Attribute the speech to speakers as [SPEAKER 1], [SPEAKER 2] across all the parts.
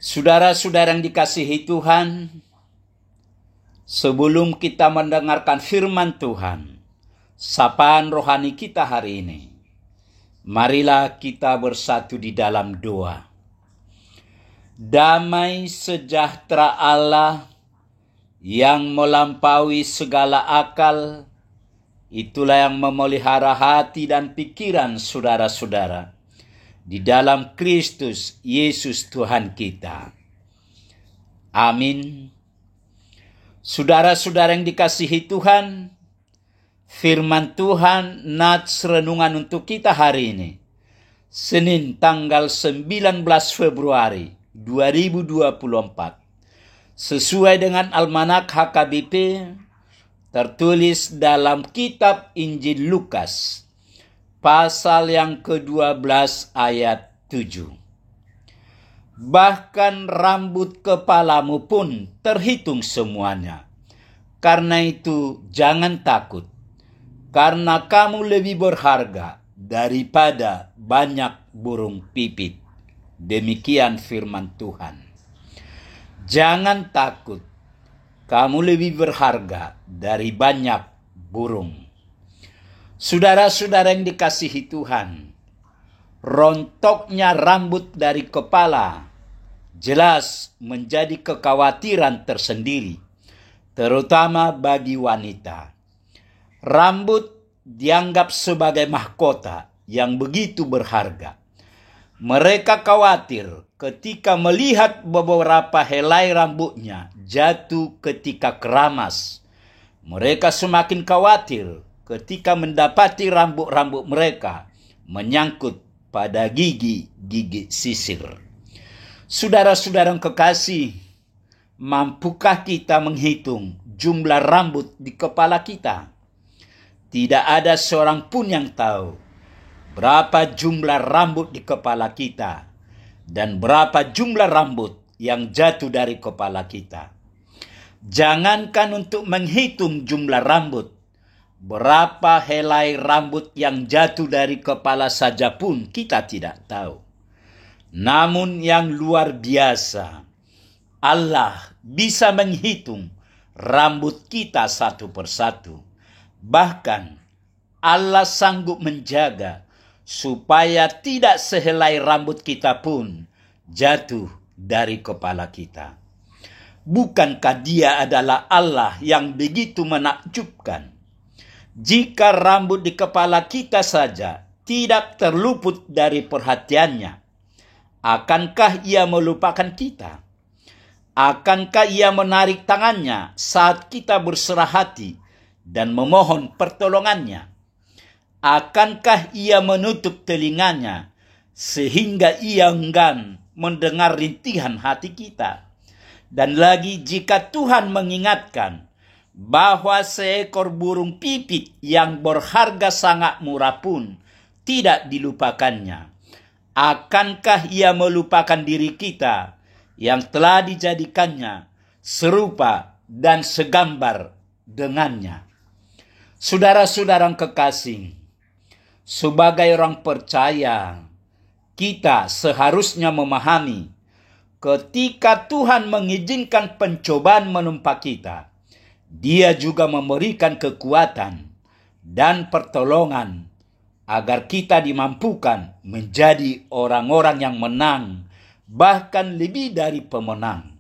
[SPEAKER 1] Saudara-saudara yang dikasihi Tuhan, sebelum kita mendengarkan firman Tuhan, sapaan rohani kita hari ini, marilah kita bersatu di dalam doa. Damai sejahtera Allah yang melampaui segala akal, itulah yang memelihara hati dan pikiran saudara-saudara di dalam Kristus Yesus Tuhan kita. Amin. Saudara-saudara yang dikasihi Tuhan, firman Tuhan nats renungan untuk kita hari ini, Senin tanggal 19 Februari 2024, sesuai dengan Almanak HKBP, tertulis dalam kitab Injil Lukas, pasal yang ke-12 ayat 7. Bahkan rambut kepalamu pun terhitung semuanya. Karena itu jangan takut, karena kamu lebih berharga daripada banyak burung pipit. Demikian firman Tuhan. Jangan takut, kamu lebih berharga dari banyak burung. Saudara-saudara yang dikasihi Tuhan, rontoknya rambut dari kepala jelas menjadi kekhawatiran tersendiri, terutama bagi wanita. Rambut dianggap sebagai mahkota yang begitu berharga. Mereka khawatir ketika melihat beberapa helai rambutnya jatuh ketika keramas. Mereka semakin khawatir ketika mendapati rambut-rambut mereka menyangkut pada gigi-gigi sisir. Saudara-saudara yang kekasih, mampukah kita menghitung jumlah rambut di kepala kita? Tidak ada seorang pun yang tahu berapa jumlah rambut di kepala kita dan berapa jumlah rambut yang jatuh dari kepala kita. Jangankan untuk menghitung jumlah rambut, berapa helai rambut yang jatuh dari kepala saja pun kita tidak tahu. Namun yang luar biasa, Allah bisa menghitung rambut kita satu persatu. Bahkan Allah sanggup menjaga supaya tidak sehelai rambut kita pun jatuh dari kepala kita. Bukankah Dia adalah Allah yang begitu menakjubkan? Jika rambut di kepala kita saja tidak terluput dari perhatiannya, akankah Ia melupakan kita? Akankah Ia menarik tangannya saat kita berserah hati dan memohon pertolongannya? Akankah Ia menutup telinganya sehingga Ia enggan mendengar rintihan hati kita? Dan lagi jika Tuhan mengingatkan bahwa seekor burung pipit yang berharga sangat murah pun tidak dilupakannya, akankah Ia melupakan diri kita yang telah dijadikannya serupa dan segambar dengannya? Saudara-saudara yang kekasih, sebagai orang percaya, kita seharusnya memahami ketika Tuhan mengizinkan pencobaan menimpa kita, Dia juga memberikan kekuatan dan pertolongan agar kita dimampukan menjadi orang-orang yang menang, bahkan lebih dari pemenang.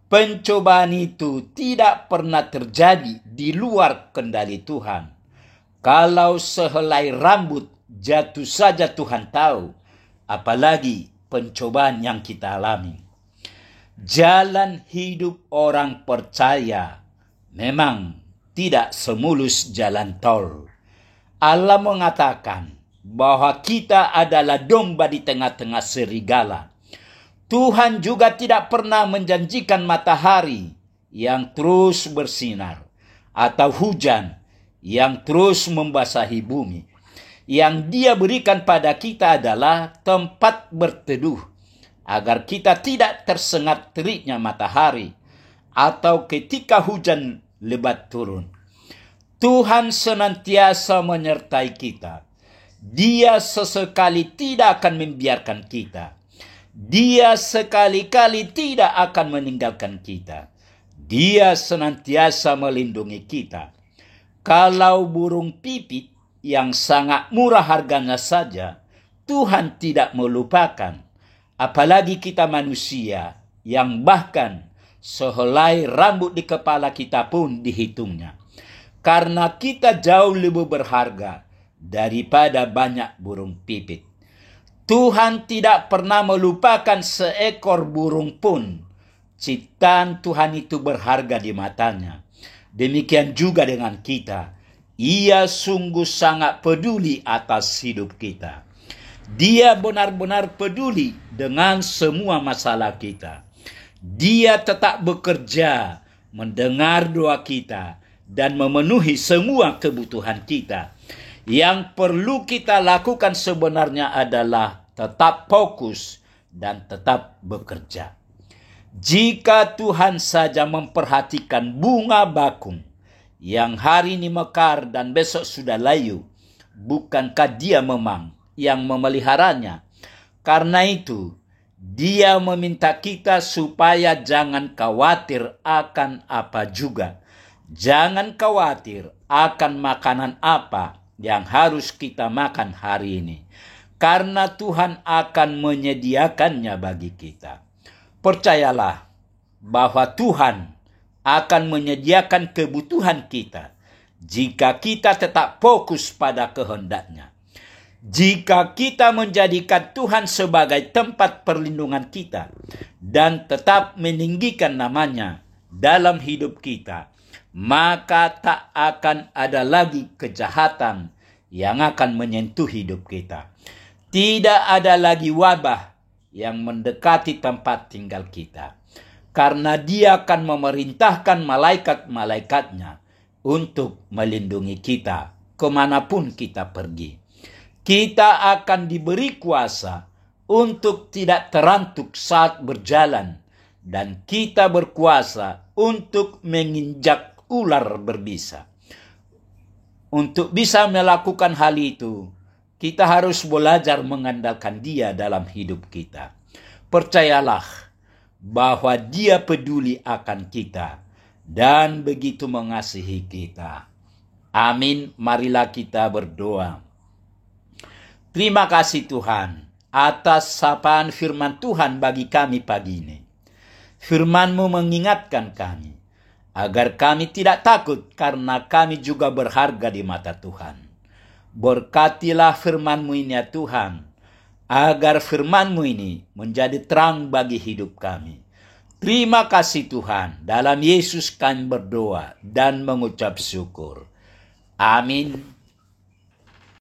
[SPEAKER 1] Pencobaan itu tidak pernah terjadi di luar kendali Tuhan. Kalau sehelai rambut jatuh saja Tuhan tahu, apalagi pencobaan yang kita alami. Jalan hidup orang percaya memang tidak semulus jalan tol. Allah mengatakan bahwa kita adalah domba di tengah-tengah serigala. Tuhan juga tidak pernah menjanjikan matahari yang terus bersinar atau hujan yang terus membasahi bumi. Yang Dia berikan pada kita adalah tempat berteduh, agar kita tidak tersengat teriknya matahari atau ketika hujan lebat turun. Tuhan senantiasa menyertai kita. Dia sesekali tidak akan membiarkan kita. Dia sekali-kali tidak akan meninggalkan kita. Dia senantiasa melindungi kita. Kalau burung pipit yang sangat murah harganya saja, Tuhan tidak melupakan. Apalagi kita manusia yang bahkan sehelai rambut di kepala kita pun dihitungnya. Karena kita jauh lebih berharga daripada banyak burung pipit. Tuhan tidak pernah melupakan seekor burung pun. Ciptaan Tuhan itu berharga di matanya. Demikian juga dengan kita. Ia sungguh sangat peduli atas hidup kita. Dia benar-benar peduli dengan semua masalah kita. Dia tetap bekerja, mendengar doa kita, dan memenuhi semua kebutuhan kita. Yang perlu kita lakukan sebenarnya adalah tetap fokus dan tetap bekerja. Jika Tuhan saja memperhatikan bunga bakung yang hari ini mekar dan besok sudah layu, bukankah Dia memang yang memeliharanya? Karena itu, Dia meminta kita supaya jangan khawatir akan apa juga. Jangan khawatir akan makanan apa yang harus kita makan hari ini. Karena Tuhan akan menyediakannya bagi kita. Percayalah bahwa Tuhan akan menyediakan kebutuhan kita jika kita tetap fokus pada kehendak-Nya. Jika kita menjadikan Tuhan sebagai tempat perlindungan kita dan tetap meninggikan nama-Nya dalam hidup kita, maka tak akan ada lagi kejahatan yang akan menyentuh hidup kita. Tidak ada lagi wabah yang mendekati tempat tinggal kita. Karena Dia akan memerintahkan malaikat-malaikatnya untuk melindungi kita kemanapun kita pergi. Kita akan diberi kuasa untuk tidak terantuk saat berjalan. Dan kita berkuasa untuk menginjak ular berbisa. Untuk bisa melakukan hal itu, kita harus belajar mengandalkan Dia dalam hidup kita. Percayalah bahwa Dia peduli akan kita dan begitu mengasihi kita. Amin. Marilah kita berdoa. Terima kasih Tuhan atas sapaan firman Tuhan bagi kami pagi ini. Firman-Mu mengingatkan kami agar kami tidak takut karena kami juga berharga di mata Tuhan. Berkatilah firman-Mu ini ya Tuhan, agar firman-Mu ini menjadi terang bagi hidup kami. Terima kasih Tuhan, dalam Yesus kami berdoa dan mengucap syukur. Amin.